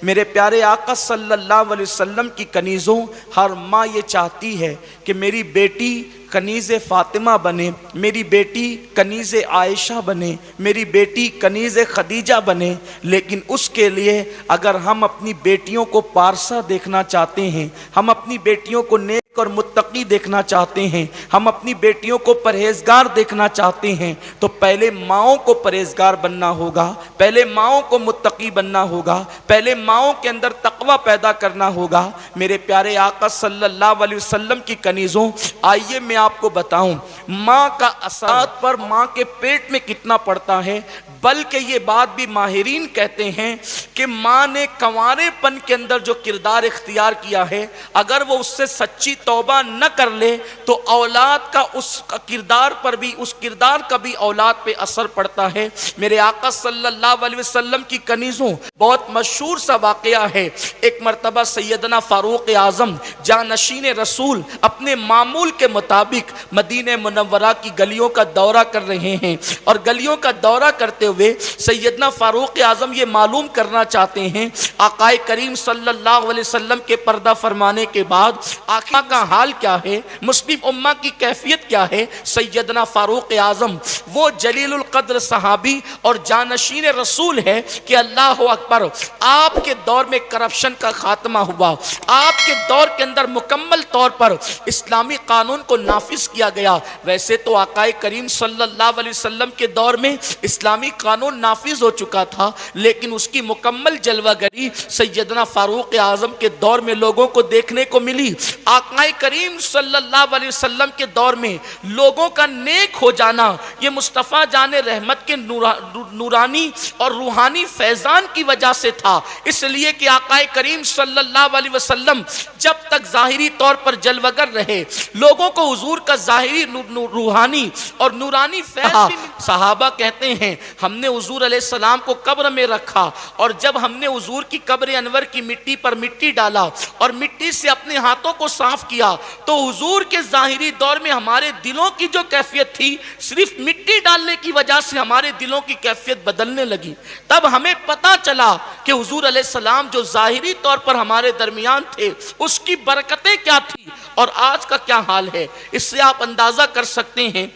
मेरे प्यारे आका सल्लल्लाहु अलैहि वसल्लम की कनीज़ों, हर माँ ये चाहती है कि मेरी बेटी कनीज़े फ़ातिमा बने, मेरी बेटी कनीज़े आयशा बने, मेरी बेटी कनीज़े खदीजा बने। लेकिन उसके लिए अगर हम अपनी बेटियों को पारसा देखना चाहते हैं, हम अपनी बेटियों को नेक और मुत्तकी देखना चाहते हैं, हम अपनी बेटियों को परहेजगार देखना चाहते हैं, तो पहले माओं को परहेजगार बनना होगा, पहले माओं को मुत्तकी बनना होगा, पहले माओं के अंदर तकवा पैदा करना होगा। मेरे प्यारे आका सल्लल्लाहु अलैहि वसल्लम की कनीज़ों, आइए मैं आपको बताऊं माँ का असर पर माँ के पेट में कितना पड़ता है। बल्कि ये बात भी माहिरीन कहते हैं कि माँ ने कंवारेपन के अंदर जो किरदार इख्तियार किया है, अगर वो उससे सच्ची तौबा न कर ले तो औलाद का उस किरदार पर भी, उस किरदार का भी औलाद पे असर पड़ता है। मेरे आका सल्लल्लाहु अलैहि वसल्लम की कनीज़ों, बहुत मशहूर सा वाक़या है। एक मरतबा सैयदना फारूक आज़म जानशीन रसूल अपने मामूल के मुताबिक मदीने मुनव्वरा की गलियों का दौरा कर रहे हैं, और गलियों का दौरा करते हुए सैयदना फारूक आज़म ये मालूम करना चाहते हैं आकाए करीम सल्लल्लाहु अलैहि वसल्लम के पर्दा फरमाने के बाद आखिर का हाल क्या है, मुस्लिम उम्मा की कैफियत क्या है। सैयदना फारूक आज़म वो जलीलुल कद्र सहाबी और जानशीन रसूल है कि अल्लाह अकबर, आपके दौर में करप्शन का खात्मा हुआ, आपके दौर के अंदर मुकम्मल तौर पर इस्लामी कानून को नाफिज किया गया। वैसे तो आकाए करीम सल्लल्लाहु अलैहि वसल्लम के दौर में इस्लामी कानून नाफिज हो चुका था, लेकिन उसकी मुकम्मल जलवागरी सैयदना फारूक आज़म के दौर में लोगों को देखने को मिली। आकाए करीम सल्लल्लाहु अलैहि वसल्लम के दौर में लोगों का नेक हो जाना ये मुस्तफ़ा जाने रहमत के नूरानी और रूहानी फैज़ान की वजह से था। इसलिए कि आकाए करीम सल्लल्लाहु अलैहि वसल्लम जब तक ज़ाहिरी तौर पर जलवगर रहे, लोगों को हुजूर का ज़ाहिरी रूहानी और नूरानी फैज़, सहाबा कहते हैं हमने हुजूर अलैहिस्सलाम को कब्र में रखा, और जब हमने हुजूर की कब्र अनवर की मिट्टी पर मिट्टी डाला और मिट्टी से अपने हाथों को साफ किया, तो हुजूर के ज़ाहिरी दौर में हमारे दिलों की जो कैफियत थी, सिर्फ मिट्टी डालने की वजह से हमारे दिलों की कैफियत बदलने लगी। तब हमें पता चला कि हुजूर अलैहिस्सलाम जो ज़ाहिरी तौर पर हमारे दरमियान थे, उसकी बरकतें क्या थी और आज का क्या हाल है। इससे आप अंदाजा कर सकते हैं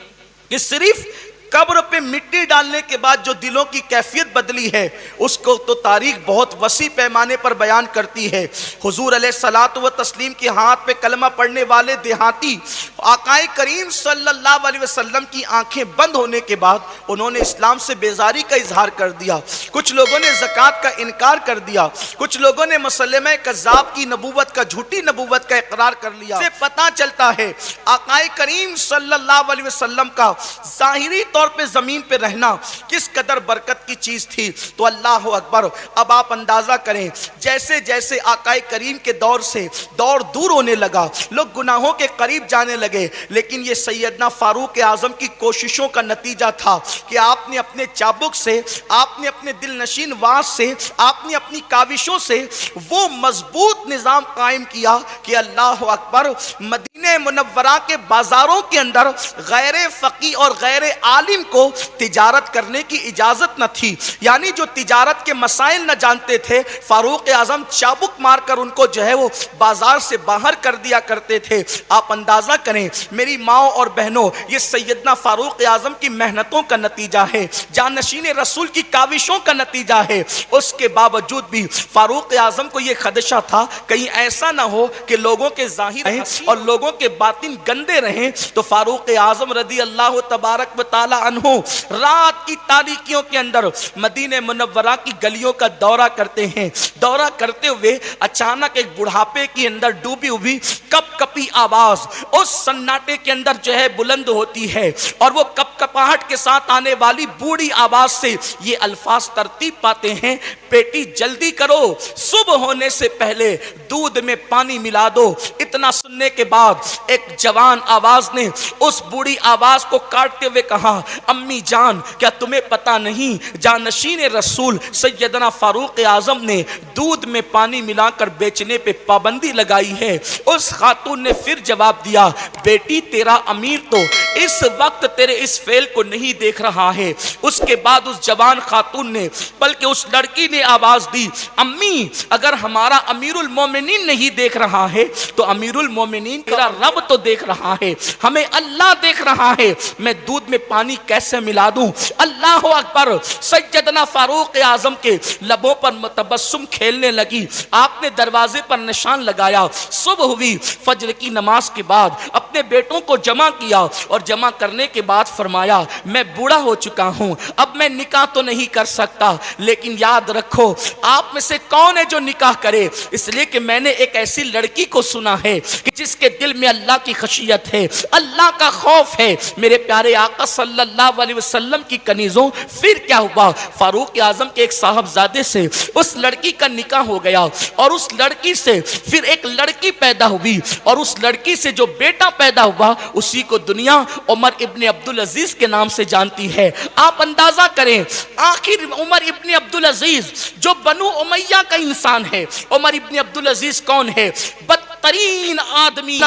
कि सिर्फ कब्र पे मिट्टी डालने के बाद जो दिलों की कैफियत बदली है, उसको तो तारीख बहुत वसी पैमाने पर बयान करती है। हुजूर अलैहिस्सलातु व तस्लीम के हाथ पे कलमा पढ़ने वाले देहाती आकाए करीम सल्लल्लाहु अलैहि वसल्लम की आंखें बंद होने के बाद उन्होंने इस्लाम से बेजारी का इजहार कर दिया। कुछ लोगों ने ज़कात का इनकार कर दिया, कुछ लोगों ने मुसल्लमा कज़्ज़ाब की नबूवत का, झूठी नबूवत का इकरार कर लिया। इससे पता चलता है आकाए करीम सल्लल्लाहु अलैहि वसल्लम का ज़ाहिरी तौर पे जमीन पे रहना किस कदर बरकत की चीज थी। तो अल्लाह अकबर, अब आप अंदाजा करें, जैसे जैसे आकाए करीम के दौर से दौर दूर होने लगा, लोग गुनाहों के करीब जाने लगे, लेकिन ये सैयदना फारूक आज़म की कोशिशों का नतीजा था कि आपने अपने चाबुक से, आपने अपने दिल नशीन वास से, आपने अपनी काविशों से वो मजबूत निज़ाम कायम किया कि अल्लाह अकबर, मदीने मुनव्वरा के बाजारों के अंदर गैर फ़क़ी और गैर आलिम को तिजारत करने की इजाजत न थी। यानी जो तिजारत के मसाइल न जानते थे, फारूक आज़म चाबुक मारकर उनको जो है वो बाजार से बाहर कर दिया करते थे। आप अंदाजा करें मेरी माओ और बहनों, ये सैयदना फारूक आज़म की मेहनतों का नतीजा है, जानशीन रसूल की काविशों का नतीजा है। उसके बावजूद भी फारूक आज़म को ये खदशा था कहीं ऐसा ना हो कि लोगों के ज़ाहिर और लोगों के बातिन गंदे रहें। तो फारूक आज़म रज़ी अल्लाह तबारक व ताला अन्हु रात की तारीकियों के अंदर मदीने मुनव्वरा की गलियों का दौरा करते हैं। दौरा करते हुए अचानक एक बुढ़ापे के अंदर डूबी हुई कपकपी आवाज उस सन्नाटे के अंदर जो है बुलंद होती है, और वो कपकपाहट के साथ आने वाली बूढ़ी आवाज से ये अल्फाज तरतीब पाते हैं, बेटी जल्दी करो, सुबह होने से पहले दूध में पानी मिला दो। इतना सुनने के बाद एक जवान आवाज ने उस बूढ़ी आवाज को काटते हुए कहा, अम्मी जान, क्या तुम्हें पता नहीं जानशीन रसूल सैयदना फारूक आजम ने दूध में पानी मिलाकर बेचने पे पाबंदी लगाई है। उस खातून ने फिर जवाब दिया, बेटी तेरा अमीर तो इस वक्त तेरे इस फेल को नहीं देख रहा है। उसके बाद उस जवान खातून ने, बल्कि उस लड़की ने आवाज दी, अम्मी अगर हमारा अमीरुल मोमिनीन नहीं देख रहा है तो अमीरुल मोमिनीन तेरा रब तो देख रहा है, हमें अल्लाह देख रहा है, मैं दूध में पानी कैसे मिला दूं। अल्लाह अकबर। सैयदना फारूक आजम के लबों पर तबस्सुम खेलने लगी। आपने दरवाजे पर निशान लगाया। सुबह हुई, फजर की नमाज के बाद अपने बेटों को जमा किया और जमा करने के बाद फरमाया, मैं बूढ़ा हो चुका हूं, अब मैं निकाह तो नहीं कर सकता, लेकिन याद रखो आप में से कौन है जो निकाह करे, इसलिए कि मैंने एक ऐसी लड़की को सुना है कि जिसके दिल में अल्लाह की खशियत है, अल्लाह का खौफ है। मेरे प्यारे आका सल्लल्लाहु अलैहि वसल्लम की कनीजों, फिर क्या हुआ, फारूक आजम के एक साहबजादे से उस लड़की का निकाह हो गया और उस लड़की से फिर एक लड़की पैदा हुई और उस लड़की से जो बेटा पैदा हुआ उसी को दुनिया उमर इब्ने अब्दुल अजीज के नाम से जानती है। आप अंदाजा करें, आखिर उमर इब्ने अब्दुल अजीज जो बनु उमैया का इंसान है, उमर इब्ने अब्दुल अजीज कौन है? बदतरीन आदमी,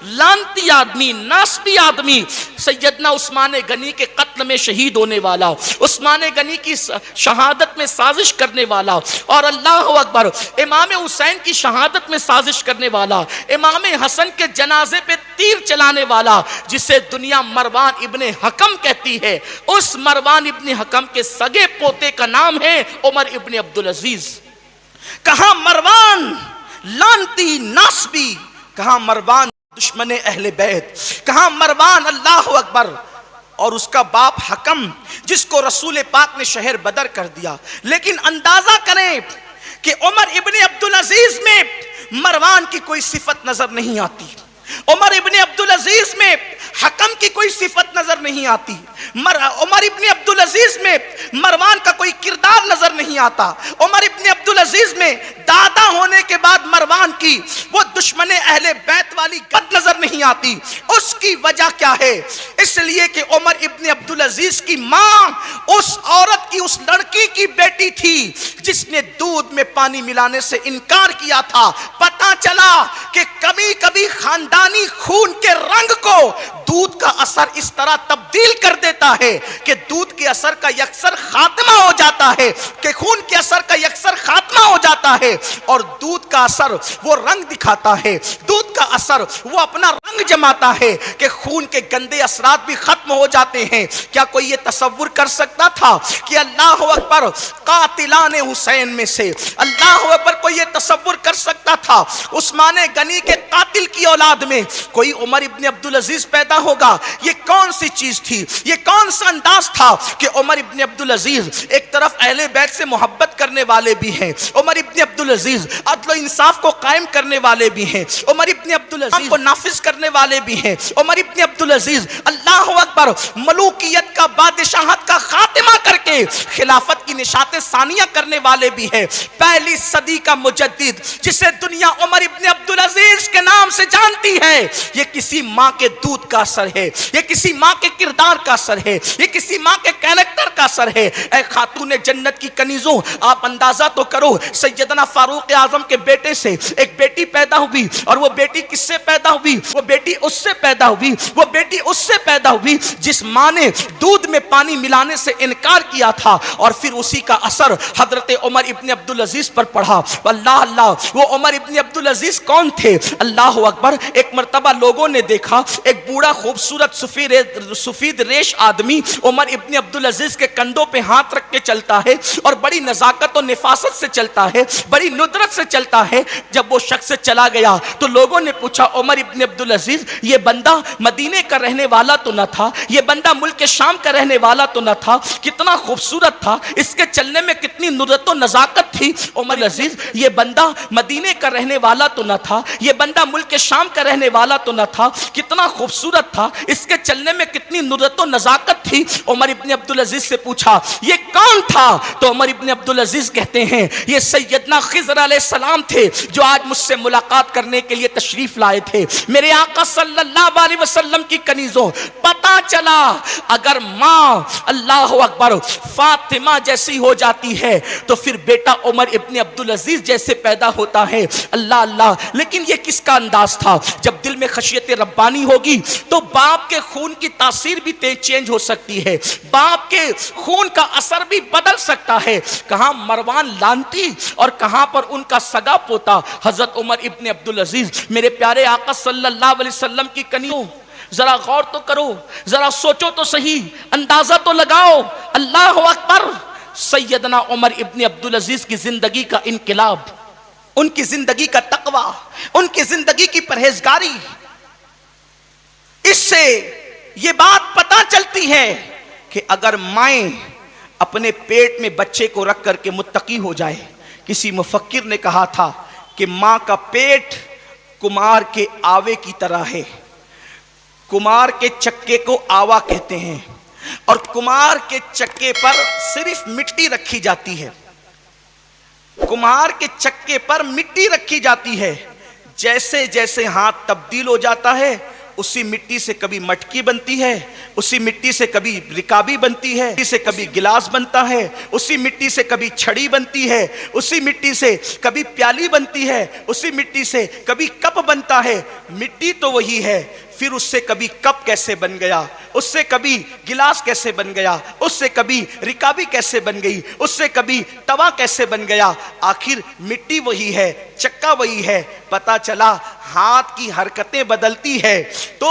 लानती आदमी, नासबी आदमी, सैयदना उस्मान गनी के कत्ल में शहीद होने वाला, उस्मान गनी की शहादत में साजिश करने वाला और अल्लाह अकबर इमाम हुसैन की शहादत में साजिश करने वाला, इमाम हसन के जनाजे पे तीर चलाने वाला, जिसे दुनिया मरवान इब्ने हकम कहती है, उस मरवान इब्ने हकम के सगे पोते का नाम है उमर इब्ने अब्दुल अजीज। कहां मरवान लानती नासबी, कहां मरवान दुश्मने अहले बैत, कहां मरवान अल्लाह अकबर और उसका बाप हकम जिसको रसूल पाक ने शहर बदर कर दिया। लेकिन अंदाजा करें कि उमर इब्ने अब्दुल अजीज में मरवान की कोई सिफत नजर नहीं आती, उमर इब्ने अब्दुल अजीज में हकम की कोई सिफत नजर नहीं आती, उमर इब्ने अब्दुल अजीज में मरवान का कोई किरदार नजर नहीं आता, उमर इब्ने अब्दुल अजीज में दादा होने के बाद मरवान की वो दुश्मने अहले बैत वाली गद नजर नहीं आती। उसकी वजह क्या है? इसलिए कि उमर इब्ने अब्दुल अजीज की मां उस औरत की, उस लड़की की बेटी थी जिसने दूध में पानी मिलाने से इनकार किया था। पता चला कि कभी कभी खानदानी खून के रंग को दूध का असर इस तरह तब्दील कर देता है कि दूध के असर का यकसर खात्मा हो जाता है, कि खून के असर का यकसर खात्मा हो जाता है और दूध का असर वो रंग दिखाता है, दूध का असर वो अपना रंग जमाता है कि खून के गंदे असरात भी खत्म हो जाते हैं। क्या कोई ये तसव्वुर कर सकता था कि अल्लाह अकबर कातिलाने हुसैन में से, अल्लाह अकबर कोई ये तसव्वुर कर सकता था उस्मान गनी के कातिल की औलाद में कोई उमर इब्ने अब्दुल अजीज पैदा होगा? ये कौन सी चीज थी, ये कौन सा अंदाज था कि उमर इब्ने अब्दुल अजीज एक तरफ अहले बैत से मोहब्बत करने वाले भी हैं, उमर इब्ने अब्दुल अजीज अदल इंसाफ को कायम करने वाले भी हैं, उमर इब्ने अब्दुल अजीज को नाफिज करने वाले भी हैं, उमर इब्ने अब्दुल अजीज अल्लाह अकबर मलूकियत का, बादशाहत का खात्मा करके खिलाफत की निशाते सानिया करने वाले भी हैं। पहली सदी का मुजद्दिद जिसे दुनिया उमर इब्ने अब्दुल अजीज के नाम से जानती है, ये किसी माँ के दूध का असर है, ये किसी माँ के किरदार का असर है, ये किसी माँ के कैरेक्टर का असर है। ऐ खातूने जन्नत की कनीजों, आप अंदाजा तो करो, सैयदना फारूक आजम के बेटे से एक बेटी पैदा हुई और वो बेटी किससे पैदा हुई? वो बेटी उससे पैदा हुई, वो बेटी उससे पैदा हुई जिस माँ ने दूध में पानी मिलाने से इनकार किया था और फिर उसी का असर हजरत उमर इब्ने अब्दुल अजीज पर पढ़ा। अल्लाह अल्लाह, वो उमर इब्ने अब्दुल अजीज कौन थे? अल्लाह अकबर। एक मर्तबा लोगों ने देखा एक बूढ़ा खूबसूरत सफीद रेश आदमी उमर इब्ने अब्दुल अजीज के कंधों पे हाथ रख के चलता है और बड़ी नजाकत और निफासत से चलता है, बड़ी नुदरत से चलता है। जब वो शख्स चला गया तो लोगों ने पूछा, उमर इब्ने अब्दुल अजीज ये बंदा मदीने का रहने वाला तो न था, ये बंदा मुल्क शाम का रहने वाला तो न था, कितना खूबसूरत था, इसके चलने में कितनी नुदरत और नजाकत थी। उमर अजीज ये बंदा मदीने मदीने का रहने वाला तो न था, ये बंदा मुल्क शाम का रहने वाला तो न था, कितना खूबसूरत था, इसके चलने में कितनी नुरत और नजाकत थी। उमर इब्ने अब्दुल अजीज से पूछा ये कौन था? तो उमर इब्ने अब्दुल अजीज कहते हैं ये सैयदना खिज़र अलैहिस्सलाम थे जो आज मुझसे मुलाकात करने के लिए तशरीफ लाए थे। मेरे आका सल्लल्लाहु अलैहि वसल्लम की कनीजों, पता चला अगर माँ अल्लाह अकबर फातिमा जैसी हो जाती है तो फिर बेटा उमर इब्ने अब्दुल अजीज जैसे पैदा होता है। अल्लाह अल्लाह, लेकिन ये किसका अंदाज था? जब दिल में खशियत रब्बानी होगी तो बाप के खून की तासीर भी चेंज हो सकती है, बाप के खून का असर भी बदल सकता है। कहां मरवान लानती और कहां पर उनका सगा पोता हजरत उमर इब्ने अब्दुल अजीज। मेरे प्यारे आका सल्लल्लाहु अलैहि वसल्लम की कनियों, जरा गौर तो करो, जरा सोचो तो सही, अंदाजा तो लगाओ। अल्लाह अकबर, सैयदना उमर इब्ने अब्दुल अजीज की जिंदगी का इनकलाब, उनकी जिंदगी का तकवा, उनकी जिंदगी की परहेजगारी, इससे ये बात पता चलती है कि अगर माएं अपने पेट में बच्चे को रख करके मुत्तकी हो जाए। किसी मुफक्किर ने कहा था कि मां का पेट कुमार के आवे की तरह है। कुमार के चक्के को आवा कहते हैं और कुमार के चक्के पर सिर्फ मिट्टी रखी जाती है। कुम्हार के चक्के पर मिट्टी रखी जाती है। जैसे जैसे हाथ तब्दील हो जाता है उसी मिट्टी से कभी मटकी बनती है, उसी मिट्टी से कभी रिकाबी बनती है, उसी से कभी गिलास बनता है, उसी मिट्टी से कभी छड़ी बनती है, उसी मिट्टी से कभी प्याली बनती है, उसी मिट्टी से कभी कप बनता है। मिट्टी तो वही है, फिर उससे कभी कप कैसे बन गया, उससे कभी गिलास कैसे बन गया, उससे कभी रिकाबी कैसे बन गई, उससे कभी तवा कैसे बन गया। आखिर मिट्टी वही है, चक्का वही है। पता चला हाथ की हरकतें बदलती है तो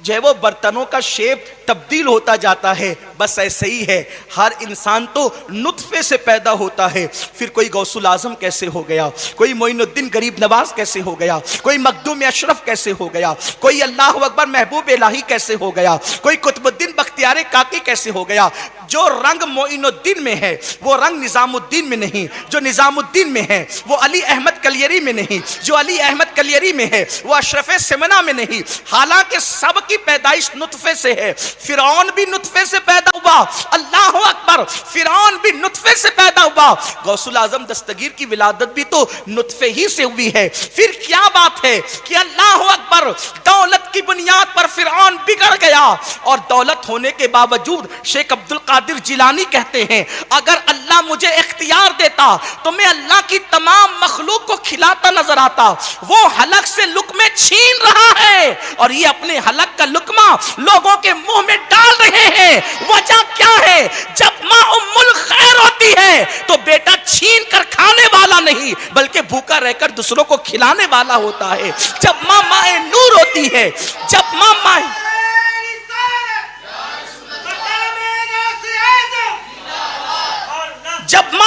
जो वो बर्तनों का शेप तब्दील होता जाता है। बस ऐसे ही है, हर इंसान तो नुत्फे से पैदा होता है। फिर कोई गौसुल आजम कैसे हो गया, कोई मोइनुद्दीन गरीब नवाज कैसे हो गया, कोई मखदूम अशरफ कैसे हो गया, कोई अल्लाह अकबर महबूब इलाही कैसे हो गया, कोई कुतुबुद्दीन बख्तियार काकी कैसे हो गया। जो रंग मोइनुद्दीन में है वो रंग निजामुद्दीन में नहीं, जो निजामुद्दीन में है वो अली अहमद कलियरी में नहीं, जो अली अहमद कलियरी में है वो अशरफ सिमना में नहीं। हालांकि सबकी पैदाइश नुत्फे से है। फिरौन भी नुत्फे से पैदा हुआ, अल्लाह अकबर, फिरौन भी नुत्फे से पैदा हुआ। गौसुल आजम दस्तगीर की विलादत भी तो नुत्फे ही से हुई है। फिर क्या बात है कि अल्लाह अकबर, दौलत की बुनियाद पर फिरौन बिगड़ गया और दौलत होने के बावजूद शेख अब्दुल कादिर जिलानी कहते हैं अगर अल्लाह मुझे इख्तियार देता तो मैं अल्लाह की तमाम मखलूक को खिलाता नजर आता। वो हलक से लुकमे छीन रहा है और ये अपने हलक का लुकमा लोगों के मुंह में डाल रहे हैं। वजह क्या है? जब माँ उम्मुल खैर होती है तो बेटा छीन कर खाने वाला नहीं बल्कि भूखा रहकर दूसरों को खिलाने वाला होता है। जब माँ माए नूर होती है, जब माँ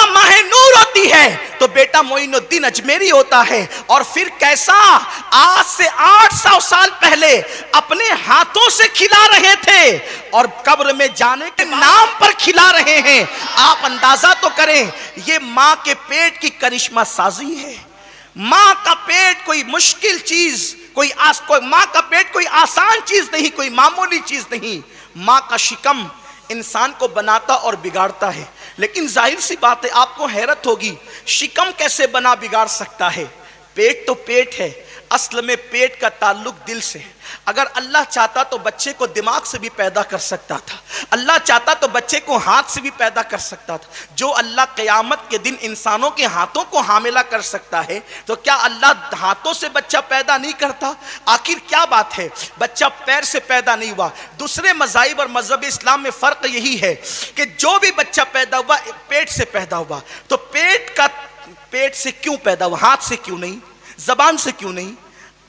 माहे नूर होती है तो बेटा मोइनुद्दीन अजमेरी होता है। और फिर कैसा, आज से 800 साल पहले अपने हाथों से खिला रहे थे और कब्र में जाने के नाम पर खिला रहे हैं। आप अंदाजा तो करें, ये माँ के पेट की करिश्मा साजी है। माँ का पेट कोई मुश्किल चीज, कोई माँ का पेट कोई आसान चीज नहीं, कोई मामूली चीज नहीं। माँ का शिकम इंसान को बनाता और बिगाड़ता है। लेकिन जाहिर सी बात है, आपको हैरत होगी, शिकम कैसे बना बिगाड़ सकता है? पेट तो पेट है, असल में पेट का ताल्लुक दिल से है। अगर अल्लाह चाहता तो बच्चे को दिमाग से भी पैदा कर सकता था, अल्लाह चाहता तो बच्चे को हाथ से भी पैदा कर सकता था। जो अल्लाह क़यामत के दिन इंसानों के हाथों को हामिला कर सकता है तो क्या अल्लाह हाथों से बच्चा पैदा नहीं करता? आखिर क्या बात है, बच्चा पैर से पैदा नहीं हुआ। दूसरे मज़ाहिब और मज़हब इस्लाम में फ़र्क यही है कि जो भी बच्चा पैदा हुआ पेट से पैदा हुआ। तो पेट से क्यों पैदा हुआ? हाथ से क्यों नहीं, जबान से क्यों नहीं,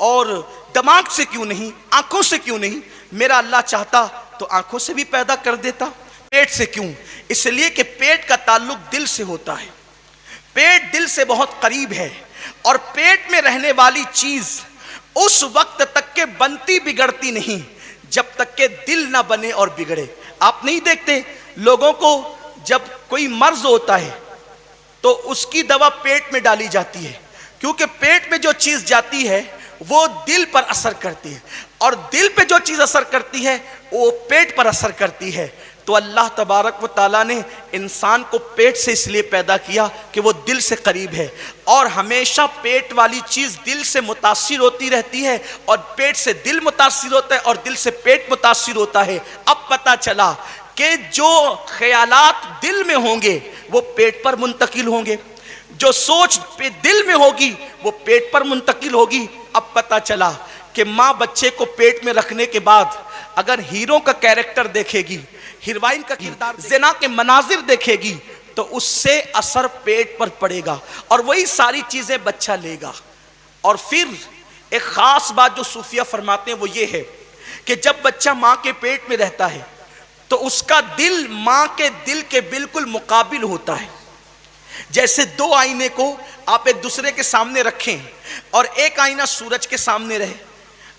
और दिमाग से क्यों नहीं, आंखों से क्यों नहीं? मेरा अल्लाह चाहता तो आंखों से भी पैदा कर देता। पेट से क्यों? इसलिए कि पेट का ताल्लुक दिल से होता है। पेट दिल से बहुत करीब है और पेट में रहने वाली चीज उस वक्त तक के बनती बिगड़ती नहीं जब तक के दिल ना बने और बिगड़े। आप नहीं देखते लोगों को जब कोई मर्ज होता है तो उसकी दवा पेट में डाली जाती है, क्योंकि पेट में जो चीज जाती है वो दिल पर असर करती है, और दिल पे जो चीज असर करती है वो पेट पर असर करती है। तो अल्लाह तबारक व ताला ने इंसान को पेट से इसलिए पैदा किया कि वो दिल से करीब है, और हमेशा पेट वाली चीज दिल से मुतासिर होती रहती है, और पेट से दिल मुतासिर होता है, और दिल से पेट मुतासिर होता है। अब पता चला कि जो ख्यालात दिल में होंगे वो पेट पर मुंतकिल होंगे, जो सोच पे दिल में होगी वो पेट पर मुंतकिल होगी। अब पता चला कि माँ बच्चे को पेट में रखने के बाद अगर हीरो का कैरेक्टर देखेगी, हीरोइन का किरदार, ज़िना के मनाजिर देखेगी, तो उससे असर पेट पर पड़ेगा और वही सारी चीजें बच्चा लेगा। और फिर एक खास बात जो सूफिया फरमाते हैं वो ये है कि जब बच्चा माँ के पेट में रहता है तो उसका दिल माँ के दिल के बिल्कुल मुकाबिल होता है। जैसे दो आईने को आप एक दूसरे के सामने रखें और एक आईना सूरज के सामने रहे।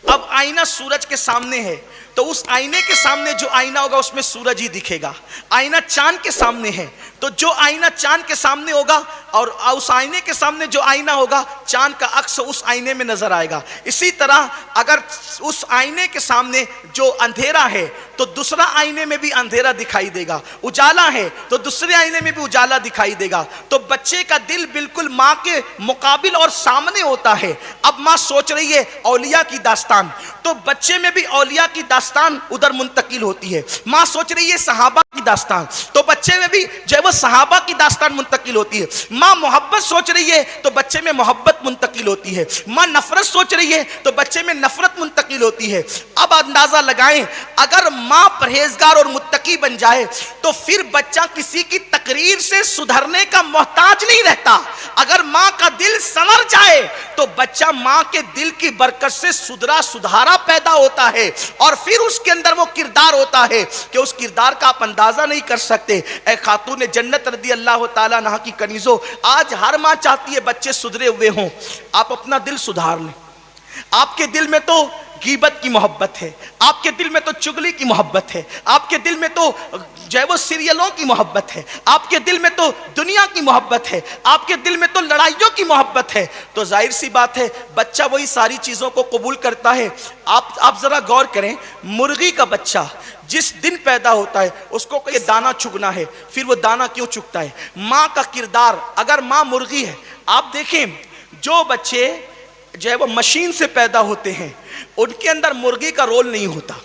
अब आईना सूरज के सामने है तो उस आईने के सामने जो आईना होगा उसमें सूरज ही दिखेगा। आईना चांद के सामने है तो जो आईना चांद के सामने होगा और उस आईने के सामने जो आईना होगा चांद का अक्स उस आईने में नजर आएगा। इसी तरह अगर उस आईने के सामने जो अंधेरा है तो दूसरा आईने में भी अंधेरा दिखाई देगा, उजाला है तो दूसरे आईने में भी उजाला दिखाई देगा। तो बच्चे का दिल बिल्कुल माँ के मुकाबिल और सामने होता है। अब माँ सोच रही है औलिया की दास्तान, तो बच्चे में भी औलिया की दास्तान उधर मुंतकिल होती है। माँ सोच रही है सहाबा की दास्तान, तो बच्चे में भी जो वो सहाबा की दास्तान मुंतकिल होती है। माँ मोहब्बत सोच रही है तो बच्चे में मोहब्बत मुंतकिल होती है। माँ नफरत सोच रही है तो बच्चे में नफरत मुंतकिल होती है। अब अंदाजा लगाएं, अगर माँ परहेजगार और मुत्तकी बन जाए तो फिर बच्चा किसी की तकरीर से सुधरने का मोहताज नहीं रहता। अगर माँ का दिल संवर जाए तो बच्चा माँ के दिल की बरकत से सुधरा सुधारा पैदा होता है, और फिर उसके अंदर वो किरदार होता है कि उस किरदार का आप अंदाजा नहीं कर सकते। ए खातून जन्नत रदी अल्लाह ताला अन्हा की कनीजों, आज हर माँ चाहती है बच्चे सुधरे हुए हों। आप अपना दिल सुधार लें। आपके दिल में तो गीबत की मोहब्बत है, आपके दिल में तो चुगली की मोहब्बत है, आपके दिल में तो जो है वो सीरियलों की मोहब्बत है, आपके दिल में तो दुनिया की मोहब्बत है, आपके दिल में तो लड़ाइयों की मोहब्बत है। तो जाहिर सी बात है बच्चा वही सारी चीज़ों को कबूल करता है। आप ज़रा गौर करें, मुर्गी का बच्चा जिस दिन पैदा होता है उसको कोई दाना चुगना है, फिर वो दाना क्यों चुगता है? माँ का किरदार, अगर माँ मुर्गी है, आप देखें जो बच्चे जो है वो मशीन से पैदा होते हैं उनके अंदर मुर्गी का रोल नहीं होता।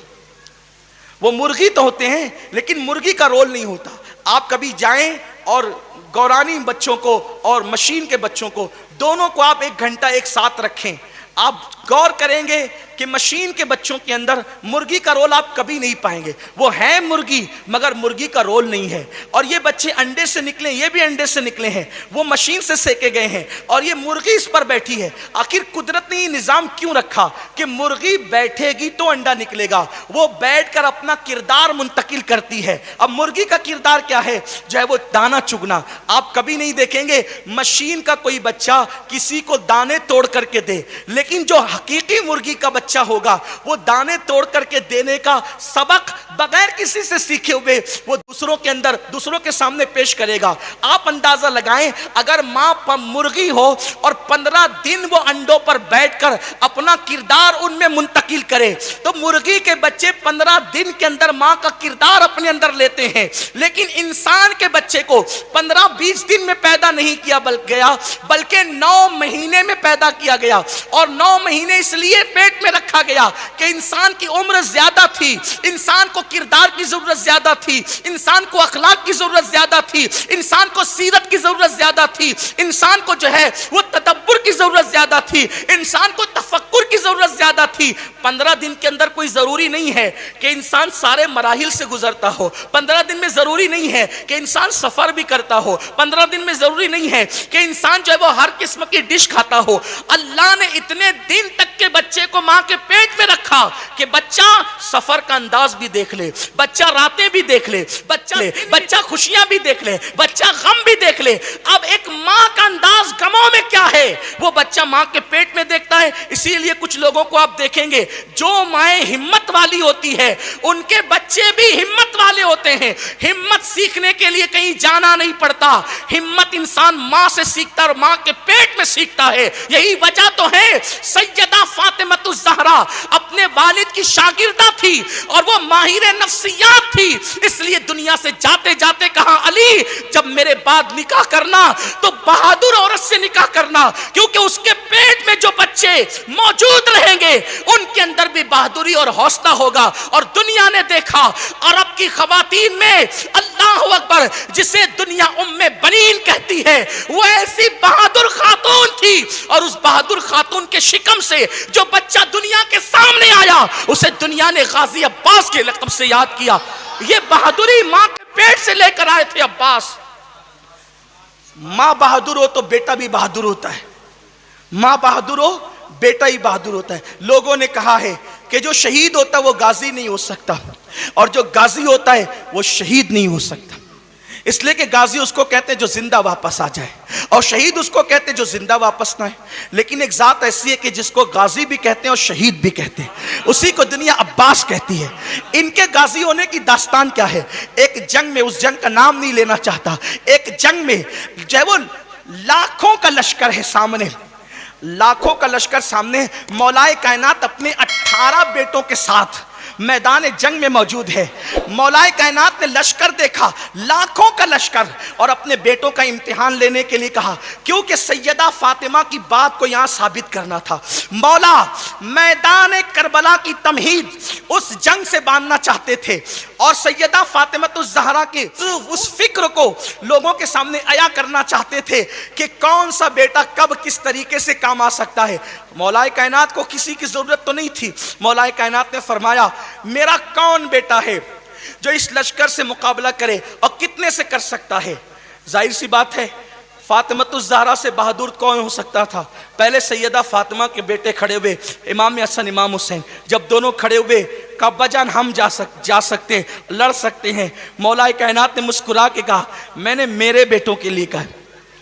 वो मुर्गी तो होते हैं लेकिन मुर्गी का रोल नहीं होता। आप कभी जाएं और गौरानी बच्चों को और मशीन के बच्चों को दोनों को आप 1 घंटा एक साथ रखें, आप गौर करेंगे कि मशीन के बच्चों के अंदर मुर्गी का रोल आप कभी नहीं पाएंगे। वो है मुर्गी मगर मुर्गी का रोल नहीं है। और ये बच्चे अंडे से निकले, ये भी अंडे से निकले हैं, वो मशीन से सेके गए हैं और ये मुर्गी इस पर बैठी है। आखिर कुदरत ने ये निज़ाम क्यों रखा कि मुर्गी बैठेगी तो अंडा निकलेगा? वो बैठकर अपना किरदार मुंतकिल करती है। अब मुर्गी का किरदार क्या है? जो है वो दाना चुगना। आप कभी नहीं देखेंगे मशीन का कोई बच्चा किसी को दाने तोड़ करके दे, लेकिन जो हकीकी मुर्गी का बच्चा होगा वो दाने तोड़ करके देने का सबक बगैर किसी से सीखे हुए वो दूसरों के अंदर, दूसरों के सामने पेश करेगा। आप अंदाजा लगाएं, अगर मां मुर्गी हो और 15 दिन वो अंडों पर बैठकर अपना किरदार उनमें मुंतकिल करे तो मुर्गी के बच्चे 15 दिन के अंदर मां का किरदार अपने अंदर लेते हैं। लेकिन इंसान के बच्चे को 15-20 दिन में पैदा नहीं किया गया बल्कि 9 महीने में पैदा किया गया। और 9 महीने इसलिए पेट में रखा गया कि इंसान की उम्र ज्यादा थी, इंसान को किरदार की जरूरत ज्यादा थी, इंसान को अखलाक की जरूरत ज्यादा थी, इंसान को सीरत की जरूरत ज्यादा थी, इंसान को जो है वो तदब्बुर की जरूरत ज्यादा थी, इंसान को तफक्कुर की जरूरत ज्यादा थी। 15 दिन के अंदर कोई जरूरी नहीं है कि इंसान सारे मराहिल से गुजरता हो। 15 दिन में जरूरी नहीं है कि इंसान सफर भी करता हो। 15 दिन में जरूरी नहीं है कि इंसान जो है वो हर किस्म की डिश खाता हो। अल्लाह ने इतने दिन तक के बच्चे को मां के पेट में रखा कि बच्चा सफर का अंदाज भी देख ले, बच्चा रातें भी देख ले, बच्चा खुशियां भी देख ले, बच्चा गम भी देख ले। अब एक मां का अंदाज गमों में क्या है वो बच्चा माँ के पेट में देखता है। इसीलिए कुछ लोगों को आप देखेंगे, जो माएँ हिम्मत वाली होती है उनके बच्चे भी हिम्मत वाले होते हैं। हिम्मत सीखने के लिए कहीं जाना नहीं पड़ता, हिम्मत इंसान माँ से सीखता और माँ के पेट में सीखता है। यही वजह तो है सैयदा फातिमतुज़ ज़हरा अपने वालिद की शागिर्दा थी और वो माहिर नफ्सियात थी। इसलिए दुनिया से जाते जाते कहा, अली जब मेरे बाद निकाह करना तो बहादुर औरत से निकाह करना, क्योंकि उसके पेट में जो बच्चे मौजूद रहेंगे उनके अंदर भी बहादुरी और हौसला होगा। और दुनिया ने देखा अरब की खवातीन में अल्लाह अकबर, जिसे दुनिया उम्मे बनीन कहती है, वो ऐसी बहादुर खातून थी और उस बहादुर खातून के शिकम से जो बच्चा दुनिया के सामने आया उसे दुनिया ने गाजी अब्बास के लक़ब से याद किया। ये बहादुरी मां के पेट से लेकर आए थे अब्बास। मां बहादुर हो तो बेटा भी बहादुर होता है, मां बहादुर हो बेटा ही बहादुर होता है। लोगों ने कहा है कि जो शहीद होता है वो गाजी नहीं हो सकता और जो गाजी होता है वो शहीद नहीं हो सकता। इसलिए कि गाजी उसको कहते हैं जो जिंदा वापस आ जाए और शहीद उसको कहते हैं जो जिंदा वापस ना आए। लेकिन एक जात ऐसी है कि जिसको गाजी भी कहते हैं और शहीद भी कहते हैं, उसी को दुनिया अब्बास कहती है। इनके गाजी होने की दास्तान क्या है? एक जंग में, उस जंग का नाम नहीं लेना चाहता, एक जंग में जो वो लाखों का लश्कर है सामने, लाखों का लश्कर सामने, मौलाए कायनात अपने 18 बेटों के साथ मैदान जंग में मौजूद है। मौलाए कायनात ने लश्कर देखा, लाखों का लश्कर, और अपने बेटों का इम्तिहान लेने के लिए कहा, क्योंकि सैयदा फातिमा की बात को यहां साबित करना था। मौला मैदान करबला की तमहीद उस जंग से बांधना चाहते थे और सैयदा फातिमतुज़ ज़हरा के उस फिक्र को लोगों के सामने आया करना चाहते थे कि कौन सा बेटा कब किस तरीके से काम आ सकता है। मौलाए कायनात को किसी की जरूरत तो नहीं थी। मौलाए कायनात ने फरमाया, मेरा कौन बेटा है जो इस लश्कर से मुकाबला करे और कितने से कर सकता है? जाहिर सी बात है, फातिमतुज़ ज़हरा से बहादुर कौन हो सकता था? पहले सैयदा फातिमा के बेटे खड़े हुए, इमाम हसन इमाम हुसैन, जब दोनों खड़े हुए कहा, अब्बाजान हम जा सकते हैं, लड़ सकते हैं। मौलाए कायनात ने मुस्कुरा के कहा, मैंने मेरे बेटों के लिए कहा,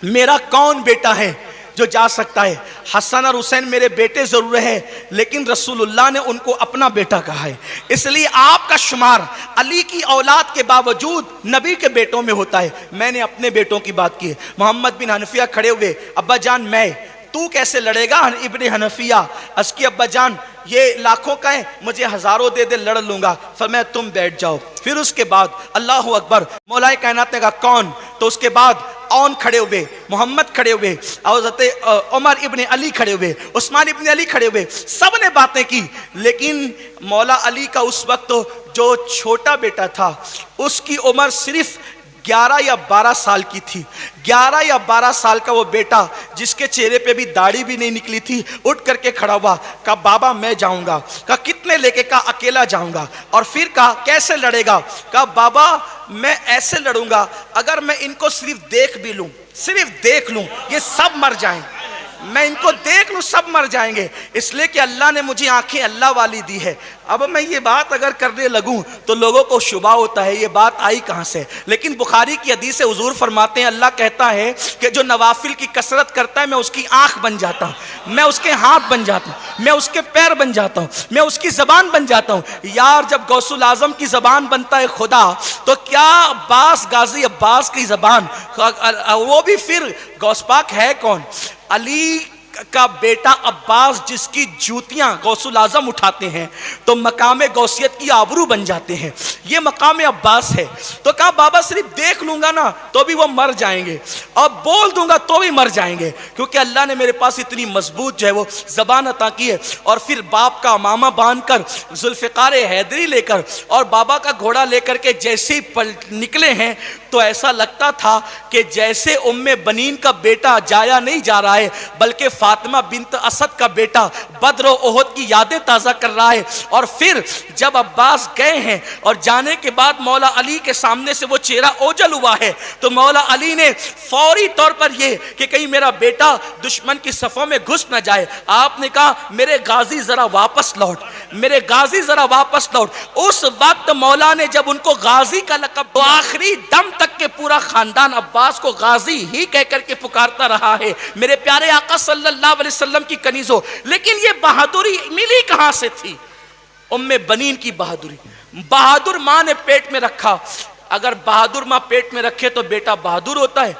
मेरा कौन बेटा है जो जा सकता है? हसन और हुसैन मेरे बेटे जरूर है, लेकिन रसूलुल्लाह ने उनको अपना बेटा कहा है। इसलिए आपका शुमार अली की औलाद के बावजूद नबी के बेटों में होता है। मैंने अपने बेटों की बात की है। मोहम्मद बिन हनफिया खड़े हुए, अब्बा जान मैं, तू कैसे लड़ेगा? इब्ने हनफिया अस्की, अब्बा जान ये लाखों का है, मुझे हजारों दे दे, लड़ लूंगा। फरमाया तुम बैठ जाओ। फिर उसके बाद अल्लाह अकबर, मौलाए कायनात ने कहा कौन? तो उसके बाद औन खड़े हुए, मोहम्मद खड़े हुए, हज़रत उमर इब्ने अली खड़े हुए, उस्मान इब्ने अली खड़े हुए, सब ने बातें की। लेकिन मौला अली का उस वक्त तो जो छोटा बेटा था उसकी उम्र सिर्फ 11 या 12 साल की थी। 11 या 12 साल का वो बेटा जिसके चेहरे पे भी दाढ़ी भी नहीं निकली थी, उठ करके खड़ा हुआ, कहा बाबा मैं जाऊंगा। कहा कितने लेके? कहा अकेला जाऊंगा। और फिर कहा कैसे लड़ेगा? कहा बाबा मैं ऐसे लड़ूंगा, अगर मैं इनको सिर्फ देख भी लूं, सिर्फ देख लूं, ये सब मर जाएं, मैं इनको देख लूं सब मर जाएंगे। इसलिए कि अल्लाह ने मुझे आंखें अल्लाह वाली दी है। अब मैं ये बात अगर करने लगूं तो लोगों को शुबा होता है ये बात आई कहां से। लेकिन बुखारी की हदीस से हुजूर फरमाते हैं, अल्लाह कहता है कि जो नवाफिल की कसरत करता है मैं उसकी आंख बन जाता हूं, मैं उसके हाथ बन जाता हूं, मैं उसके पैर बन जाता हूं, मैं उसकी जबान बन जाता हूं। यार जब गौसुल आजम की जबान बनता है खुदा, तो क्या अब्बास गाजी अब्बास की जबान, वो भी फिर गौसपाक है कौन? अली का बेटा अब्बास, जिसकी जूतियां गौसुल आजम उठाते हैं तो मकाम गौसियत की आबरू बन जाते हैं। ये मकाम अब्बास है। तो कहा बाबा सिर्फ देख लूंगा ना तो भी वो मर जाएंगे और बोल दूंगा तो भी मर जाएंगे, क्योंकि अल्लाह ने मेरे पास इतनी मजबूत जो है वो जबान अता की है। और फिर बाप का अमामा बांध कर, जुल्फ़िकार हैदरी लेकर और बाबा का घोड़ा लेकर के जैसे ही निकले हैं तो ऐसा लगता था कि जैसे उम्मे बनीन का बेटा जाया नहीं जा रहा है, बल्कि फातिमा बिन्त असद का बेटा बद्र और ओहद की यादें ताज़ा कर रहा है। और फिर जब अब्बास गए हैं और जाने के बाद मौला अली के सामने से वो चेहरा ओझल हुआ है, तो मौला अली ने फौरी तौर पर ये कि कहीं मेरा बेटा दुश्मन की सफ़ों में घुस न जाए, आपने कहा मेरे गाजी जरा वापस लौट, मेरे गाजी जरा वापस लौट। उस वक्त मौला ने जब उनको गाजी का लक़ब, तो आखिरी दम तक के पूरा खानदान अब्बास को गाजी ही कह करके पुकारता रहा है, मेरे प्यारे आका सल्लल्लाहु अलैहि वसल्लम की कनीज़ों। लेकिन ये बहादुरी मिली कहां से थी? उम्मे बनीन की बहादुरी। बहादुर माँ ने पेट में रखा। अगर बहादुर माँ पेट में रखे तो बेटा बहादुर होता है,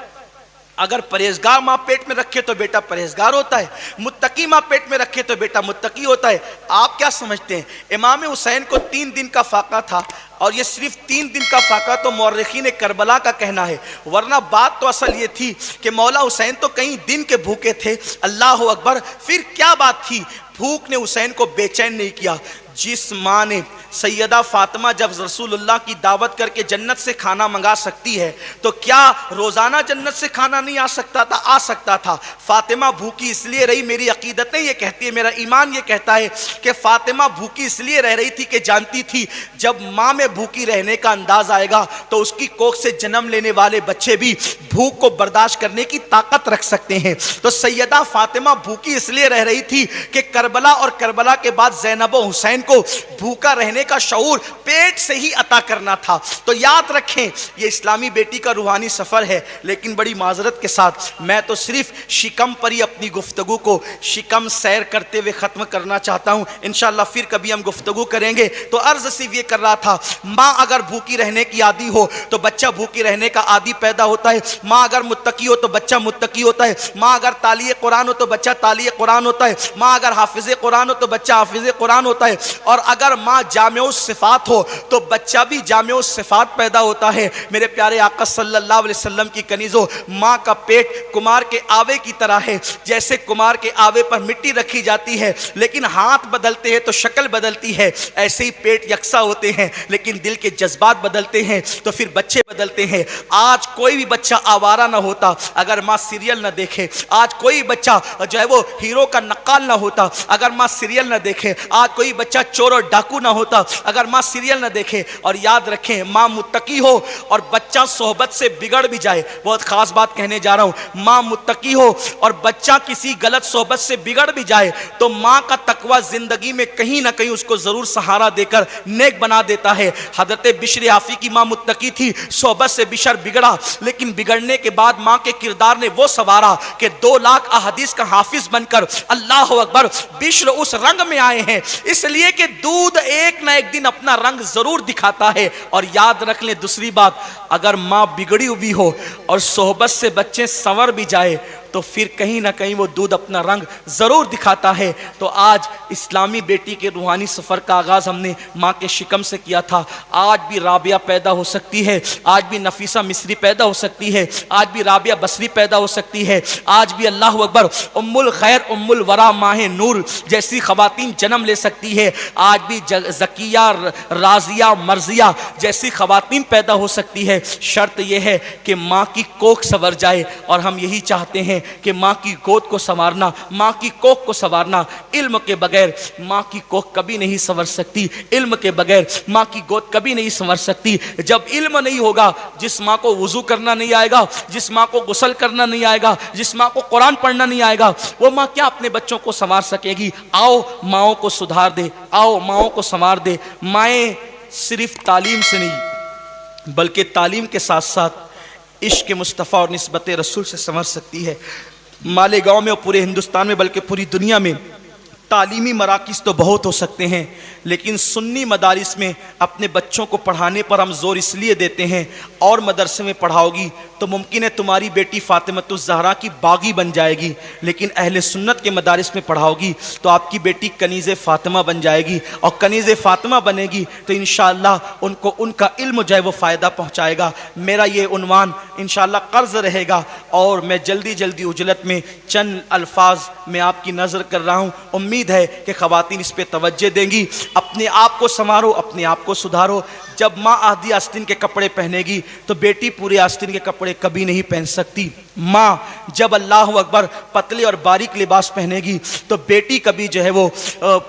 अगर परहेजगार माँ पेट में रखे तो बेटा परहेजगार होता है, मुत्तकी माँ पेट में रखे तो बेटा मुत्तकी होता है। आप क्या समझते हैं? इमाम हुसैन को 3 दिन का फाका था, और ये सिर्फ 3 दिन का फाका तो मौर्रिखीन करबला का कहना है, वरना बात तो असल ये थी कि मौला हुसैन तो कई दिन के भूखे थे। अल्लाह अकबर। फिर क्या बात थी? भूख ने हुसैन को बेचैन नहीं किया। जिस माँ ने सैयदा फातिमा जब रसूलुल्लाह की दावत करके जन्नत से खाना मंगा सकती है, तो क्या रोज़ाना जन्नत से खाना नहीं आ सकता था? आ सकता था। फातिमा भूखी इसलिए रही, मेरी अकीदत नहीं ये कहती है, मेरा ईमान ये कहता है कि फातिमा भूखी इसलिए रह रही थी कि जानती थी जब माँ में भूखी रहने का अंदाज आएगा तो उसकी कोख से जन्म लेने वाले बच्चे भी भूख को बर्दाश्त करने की ताकत रख सकते हैं। तो सैयदा फातिमा भूखी इसलिए रह रही थी कि करबला और करबला के बाद ज़ैनब और हुसैन को भूखा रहने का शऊर पेट से ही अता करना था। तो याद रखें, ये इस्लामी बेटी का रूहानी सफ़र है। लेकिन बड़ी माजरत के साथ मैं तो सिर्फ शिकम पर ही अपनी गुफ्तगू को शिकम सैर करते हुए ख़त्म करना चाहता हूँ। इंशाअल्लाह फिर कभी हम गुफ्तगू करेंगे। तो अर्ज़ सिर्फ ये कर रहा था, माँ अगर भूखी रहने की आदी हो तो बच्चा भूखी रहने का आदी पैदा होता है। माँ अगर मुत्तकी हो तो बच्चा मुत्तकी होता है। माँ अगर तालिए कुरान हो तो बच्चा तालिए कुरान होता है। माँ अगर हाफिज़े कुरान हो तो बच्चा हाफिज़े कुरान होता है। और अगर माँ जामिउस सिफ़ात हो तो बच्चा भी जामिउस सिफ़ात पैदा होता है। मेरे प्यारे आका सल्लल्लाहु अलैहि वसल्लम की कनीज़ों, माँ का पेट कुमार के आवे की तरह है। जैसे कुमार के आवे पर मिट्टी रखी जाती है लेकिन हाथ बदलते हैं तो शक्ल बदलती है, ऐसे ही पेट यकसा होते हैं लेकिन दिल के जज्बात बदलते हैं तो फिर बच्चे बदलते हैं। आज कोई भी बच्चा आवारा ना होता अगर माँ सीरियल ना देखे। आज कोई बच्चा जो है वो हीरो का नक्काल ना होता अगर माँ सीरियल ना देखे। आज कोई बच्चा चोर और डाकू ना होता अगर माँ सीरियल ना देखे। और याद रखें, माँ मुत्तकी हो और बच्चा सोहबत से बिगड़ भी जाए, बहुत खास बात कहने जा रहा हूँ, माँ मुत्तकी हो और बच्चा किसी गलत सोहबत से बिगड़ भी जाए तो माँ का तकवा जिंदगी में कहीं ना कहीं उसको जरूर सहारा देकर नेक बना देता है। हजरत बिशर हाफी की माँ मुत्तकी थी, सोहबत से बिशर बिगड़ा, लेकिन बिगड़ने के बाद माँ के किरदार ने वो सवारा कि 2 लाख अहादीस का हाफिज बनकर अल्लाह अकबर बिशर उस रंग में आए हैं। इसलिए कि दूध एक ना एक दिन अपना रंग जरूर दिखाता है। और याद रख लें दूसरी बात, अगर माँ बिगड़ी हुई हो और सोहबत से बच्चे संवर भी जाए तो फिर कहीं ना कहीं वो दूध अपना रंग ज़रूर दिखाता है। तो आज इस्लामी बेटी के रूहानी सफ़र का आगाज़ हमने माँ के शिकम से किया था। आज भी राबिया पैदा हो सकती है, आज भी नफीसा मिस्री पैदा हो सकती है, आज भी राबिया बसरी पैदा हो सकती है, आज भी अल्लाह अकबर उम्मुल खैर उम्मुल वरा माह नूर जैसी ख़वातीन जन्म ले सकती है। आज भी ज़किया राजिया मर्जिया जैसी ख़वातीन पैदा हो सकती है। शर्त यह है कि माँ की कोख संवर जाए। और हम यही चाहते हैं कि माँ की गोद को संवारना, माँ की कोख को संवारना। इल्म के बगैर माँ की कोख कभी नहीं संवर सकती, इल्म के बगैर माँ की गोद कभी नहीं संवर सकती। जब इल्म नहीं होगा, जिस माँ को वुजू करना नहीं आएगा, जिस माँ को गुस्ल करना नहीं आएगा, जिस माँ को कुरान पढ़ना नहीं आएगा, वो माँ क्या अपने बच्चों को संवार सकेगी? आओ माँओं को सुधार दे, आओ माँओं को संवार दे। माएँ सिर्फ तालीम से नहीं बल्कि तालीम के साथ साथ इश्क मुस्तफ़ा और निस्बत रसूल से समझ सकती है। मालेगांव में और पूरे हिंदुस्तान में बल्कि पूरी दुनिया में तालीमी मराकिज़ तो बहुत हो सकते हैं, लेकिन सुन्नी मदारिस में अपने बच्चों को पढ़ाने पर हम जोर इसलिए देते हैं और मदरसे में पढ़ाओगी तो मुमकिन है तुम्हारी बेटी फातिमतुज़ ज़हरा की बागी बन जाएगी, लेकिन अहले सुन्नत के मदारिस में पढ़ाओगी तो आपकी बेटी कनीज़े फ़ातिमा बन जाएगी। और कनीज़े फ़ातिमा बनेगी तो इंशाअल्लाह उनको उनका इल्म जो है वो फ़ायदा पहुँचाएगा। मेरा ये उन्वान इंशाअल्लाह कर्ज़ रहेगा और मैं जल्दी जल्दी उजलत में चंद अल्फाज में आपकी नज़र कर रहा हूँ। उम्मीद है कि ख़वातीन इस पर तवज्जो देंगी। अपने आप को संवारो, अपने आप को सुधारो। जब माँ आधी आस्तीन के कपड़े पहनेगी तो बेटी पूरे आस्तीन के कपड़े कभी नहीं पहन सकती। माँ जब अल्लाह अकबर पतले और बारीक लिबास पहनेगी तो बेटी कभी जो है वो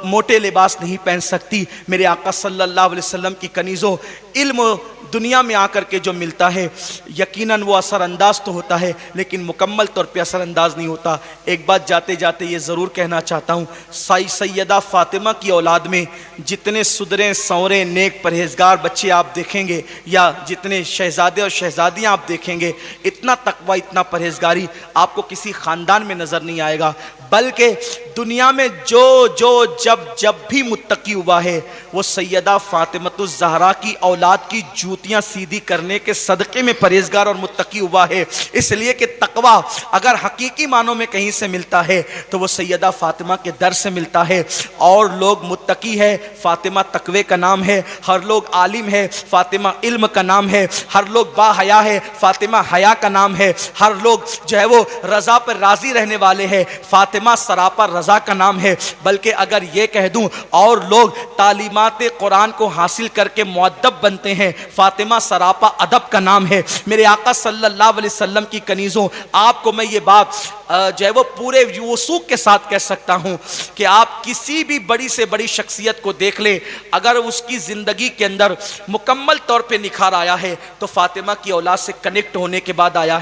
मोटे लिबास नहीं पहन सकती। मेरे आका सल्लल्लाहु अलैहि वसल्लम की कनीज़ों, इल्म दुनिया में आकर के जो मिलता है यकीनन वो असरअंदाज तो होता है लेकिन मुकम्मल तौर पे असरअंदाज नहीं होता। एक बात जाते जाते ये ज़रूर कहना चाहता हूँ, सैयदा फ़ातिमा की औलाद में जितने सुधरे संवरे नेक परहेजगार बच्चे आप देखेंगे या जितने शहजादे और शहजादियाँ आप देखेंगे, इतना तकवा इतना परहेजगारी आपको किसी ख़ानदान में नज़र नहीं आएगा। बल्कि दुनिया में जब भी मुत्तकी हुआ है वो सैयदा फ़ातिमतुज़ ज़हरा की औलाद की जूतियाँ सीधी करने के सदक़े में परहेजगार और मुत्तकी हुआ है। इसलिए कि तकवा अगर हकीकी मानों में कहीं से मिलता है तो वो सैयदा फ़ातिमा के दर से मिलता है। और लोग मुत्तकी है, फ़ातिमा तकवे का नाम है। हर लोग आलिम है, फ़ातिमा इल्म का नाम है। हर लोग बाहया है, फ़ातिमा हया का नाम है। हर लोग जो है वो रज़ा पर राज़ी रहने वाले हैं, फ़ातिमा सरापा रज़ा का नाम है। बल्कि अगर ये कह दूं और लोग तालीमात कुरान को हासिल करके मुअद्दब बनते हैं, फ़ातिमा सरापा अदब का नाम है। मेरे आका सल्लल्लाहु अलैहि वसल्लम की कनीज़ों, आपको मैं ये बात जो है वो पूरे वसूख के साथ कह सकता हूँ कि आप किसी भी बड़ी से बड़ी शख्सियत को देख लें, अगर उसकी ज़िंदगी के अंदर मुकम्मल तौर पे निखार आया है तो फ़ातिमा की औलाद से कनेक्ट होने के बाद आया है।